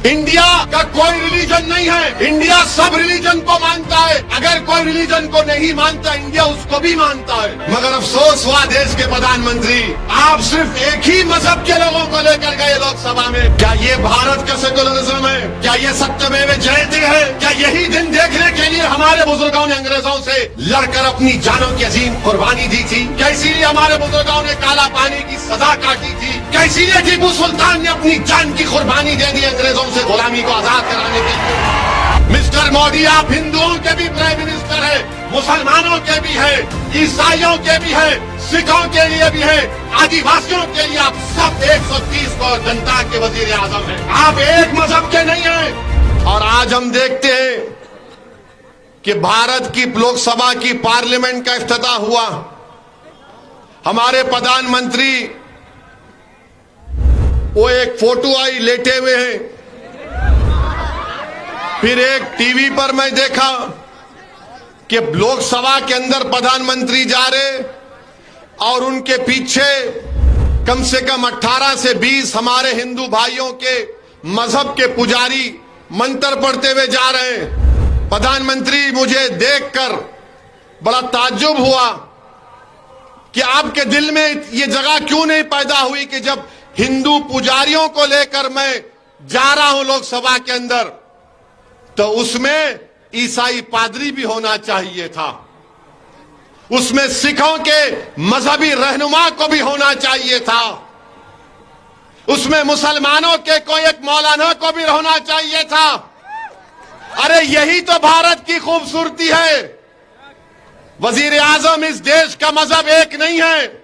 India का कोई religion नहीं है। इंडिया सब रिलीजन को मानता है। अगर कोई रिलीजन को नहीं मानता, इंडिया उसको भी मानता है। मगर अफसोस हुआ देश के प्रधानमंत्री, आप सिर्फ एक ही मजहब के लोगों को लेकर गए लोकसभा में। क्या ये भारत का सेकुलरिज्म है? क्या ये सत्यमेव जयते है? क्या यही दिन देखने के लिए हमारे बुजुर्गों ने अंग्रेजों से लड़कर अपनी जानों की अजीम कुर्बानी दी थी? क्या इसीलिए हमारे बुजुर्गों ने काला पानी की सजा काटी थी? क्या इसीलिए टीपू सुल्तान ने अपनी जान की कुर्बानी दे दी अंग्रेजों से गुलामी को आजाद कराने के लिए? मिस्टर मोदी, आप हिंदुओं के भी प्राइम मिनिस्टर है, मुसलमानों के भी है, ईसाइयों के भी है, सिखों के लिए भी है, आदिवासियों के लिए आप सब 130 करोड़ जनता के वजीर आजम हैं। आप एक मजहब के नहीं हैं। और आज हम देखते हैं कि भारत की लोकसभा की पार्लियामेंट का इफ्तिताह हुआ। हमारे प्रधानमंत्री, वो एक फोटो आई लेटे हुए हैं। फिर एक टीवी पर मैं देखा कि लोकसभा के अंदर प्रधानमंत्री जा रहे और उनके पीछे कम से कम 18 से 20 हमारे हिंदू भाइयों के मजहब के पुजारी मंत्र पढ़ते हुए जा रहे हैं। प्रधानमंत्री, मुझे देखकर बड़ा ताज्जुब हुआ कि आपके दिल में ये जगह क्यों नहीं पैदा हुई कि जब हिंदू पुजारियों को लेकर मैं जा रहा हूं लोकसभा के अंदर, तो उसमें ईसाई पादरी भी होना चाहिए था, उसमें सिखों के मजहबी रहनुमा को भी होना चाहिए था, उसमें मुसलमानों के कोई एक मौलाना को भी होना चाहिए था। अरे यही तो भारत की खूबसूरती है। वजीर आजम, इस देश का मजहब एक नहीं है,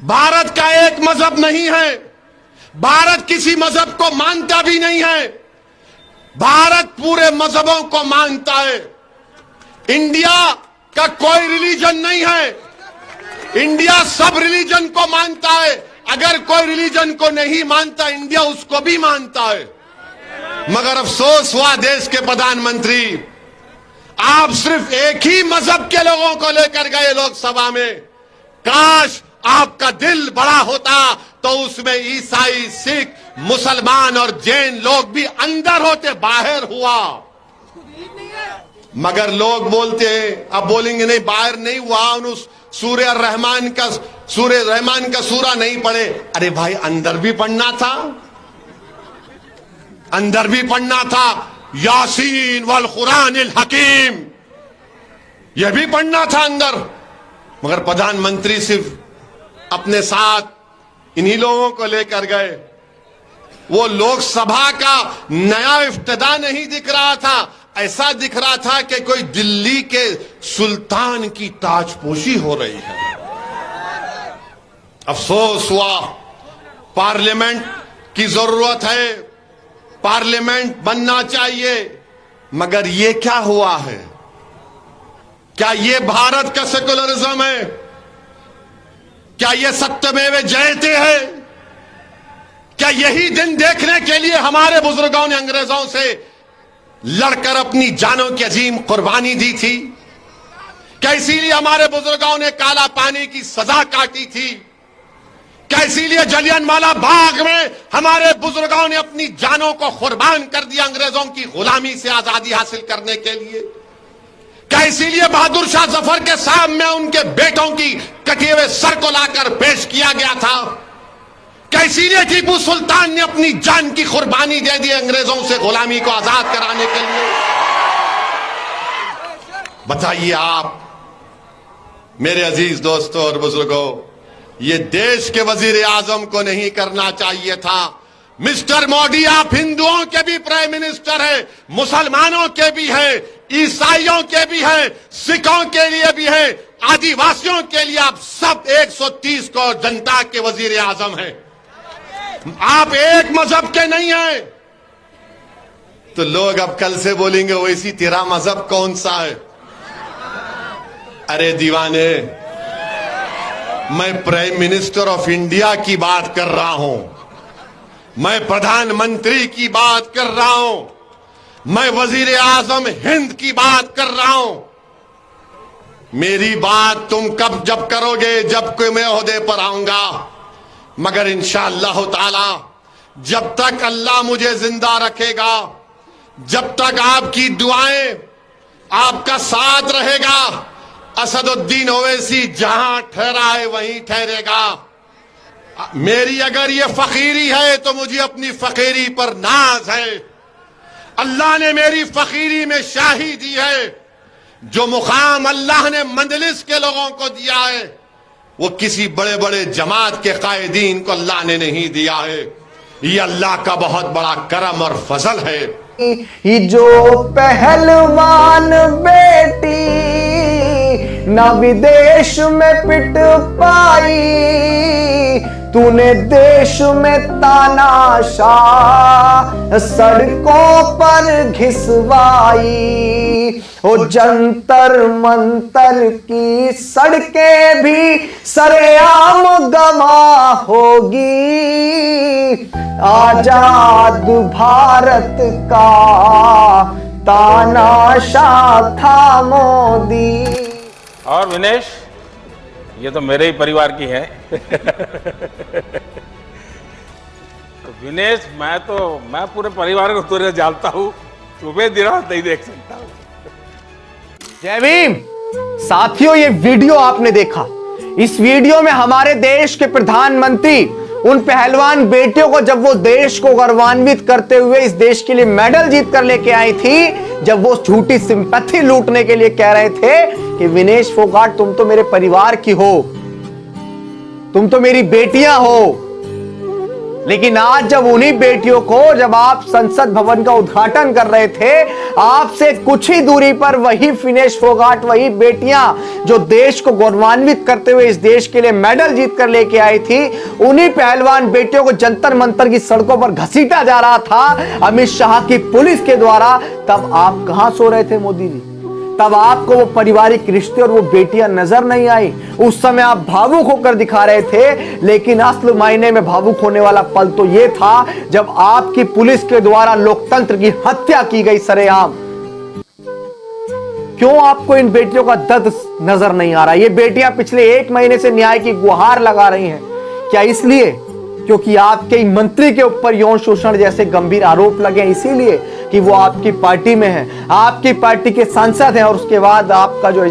भारत का एक मजहब नहीं है, भारत किसी मजहब को मानता भी नहीं है, भारत पूरे मजहबों को मानता है। इंडिया का कोई रिलीजन नहीं है, इंडिया सब रिलीजन को मानता है। अगर कोई रिलीजन को नहीं मानता, इंडिया उसको भी मानता है। मगर अफसोस हुआ देश के प्रधानमंत्री, आप सिर्फ एक ही मजहब के लोगों को लेकर गए लोकसभा में। काश आपका दिल बड़ा होता तो उसमें ईसाई, सिख, मुसलमान और जैन लोग भी अंदर होते, बाहर हुआ। मगर लोग बोलते हैं, अब बोलेंगे नहीं बाहर नहीं हुआ, उस सूर्य रहमान का सूरा नहीं पढ़े। अरे भाई, अंदर भी पढ़ना था, अंदर भी पढ़ना था। यासीन वल कुरानिल हकीम, यह भी पढ़ना था अंदर। मगर प्रधानमंत्री सिर्फ अपने साथ इन्हीं लोगों को लेकर गए। वो लोकसभा का नया इफ्तिताह नहीं दिख रहा था, ऐसा दिख रहा था कि कोई दिल्ली के सुल्तान की ताजपोशी हो रही है। अफसोस हुआ। पार्लियामेंट की जरूरत है, पार्लियामेंट बनना चाहिए, मगर ये क्या हुआ है? क्या ये भारत का सेकुलरिज्म है? क्या ये सत्यमेव जयते है? क्या यही दिन देखने के लिए हमारे बुजुर्गों ने अंग्रेजों से लड़कर अपनी जानों की अजीम कुर्बानी दी थी? क्या इसीलिए हमारे बुजुर्गों ने काला पानी की सजा काटी थी? क्या इसीलिए जलियांवाला बाग में हमारे बुजुर्गों ने अपनी जानों को कुर्बान कर दिया अंग्रेजों की गुलामी से आजादी हासिल करने के लिए? क्या इसीलिए बहादुर शाह जफर के सामने उनके बेटों की कटे हुए सर को लाकर पेश किया गया था? क्या इसीलिए टीपू सुल्तान ने अपनी जान की कुर्बानी दे दी अंग्रेजों से गुलामी को आजाद कराने के लिए? बताइए आप मेरे अजीज दोस्तों और बुजुर्गों, ये देश के वजीर आजम को नहीं करना चाहिए था। मिस्टर मोदी, आप हिंदुओं के भी प्राइम मिनिस्टर हैं, मुसलमानों के भी हैं, ईसाइयों के भी हैं, सिखों के लिए भी हैं, आदिवासियों के लिए आप सब 130 करोड़ जनता के वजीर आजम हैं। आप एक मजहब के नहीं हैं। तो लोग अब कल से बोलेंगे वैसी तेरा मजहब कौन सा है? अरे दीवाने, मैं प्राइम मिनिस्टर ऑफ इंडिया की बात कर रहा हूं, मैं प्रधानमंत्री की बात कर रहा हूं, मैं वजीर आजम हिंद की बात कर रहा हूं। मेरी बात तुम कब जब करोगे? जब कोई मैं ओहदे पर आऊंगा। मगर इंशाअल्लाह ताला जब तक अल्लाह मुझे जिंदा रखेगा, जब तक आपकी दुआएं, आपका साथ रहेगा, असदुद्दीन ओवैसी जहां ठहरा है वहीं ठहरेगा। मेरी अगर ये फकीरी है तो मुझे अपनी फकीरी पर नाज है। अल्लाह ने मेरी फकीरी में शाही दी है। जो मुकाम अल्लाह ने मंजलिस के लोगों को दिया है वो किसी बड़े बड़े जमात के कायदीन को अल्लाह ने नहीं दिया है। ये अल्लाह का बहुत बड़ा करम और फजल है। ये जो पहलवान बेटी ना विदेश में पिट पाई, तूने देश में तानाशाह सड़कों पर घिसवाई। ओ जंतर मंतर की सड़कें भी सरेआम गवाह होगी, आजाद भारत का तानाशाह था मोदी। और विनेश, ये तो मेरे ही परिवार की है। तो विनेश, मैं पूरे परिवार को तुझे जानता हूं, तुम्हें दिन रात नहीं देख सकता हूं। जय भीम। साथियों, ये वीडियो आपने देखा। इस वीडियो में हमारे देश के प्रधानमंत्री उन पहलवान बेटियों को, जब वो देश को गौरवान्वित करते हुए इस देश के लिए मेडल जीत कर लेके आई थी, जब वो झूठी सिंपैथी लूटने के लिए कह रहे थे कि विनेश फोगाट तुम तो मेरे परिवार की हो, तुम तो मेरी बेटियां हो। लेकिन आज जब उन्हीं बेटियों को, जब आप संसद भवन का उद्घाटन कर रहे थे, आपसे कुछ ही दूरी पर वही विनेश फोगाट, वही बेटियां जो देश को गौरवान्वित करते हुए इस देश के लिए मेडल जीत कर लेके आई थी, उन्हीं पहलवान बेटियों को जंतर मंतर की सड़कों पर घसीटा जा रहा था अमित शाह की पुलिस के द्वारा। तब आप कहां सो रहे थे मोदी जी? तब आपको वो पारिवारिक रिश्ते और वो बेटियां नजर नहीं आई। उस समय आप भावुक होकर दिखा रहे थे, लेकिन असल मायने में भावुक होने वाला पल तो ये था जब आपकी पुलिस के द्वारा लोकतंत्र की हत्या की गई सरेआम। क्यों आपको इन बेटियों का दर्द नजर नहीं आ रहा? ये बेटियां पिछले 1 महीने से न्याय की गुहार लगा रही हैं। क्या इसलिए क्योंकि आपके मंत्री के ऊपर यौन शोषण जैसे गंभीर आरोप लगे, इसीलिए कि वो आपकी पार्टी में है, आपकी पार्टी के सांसद हैं, और उसके बाद आपका जो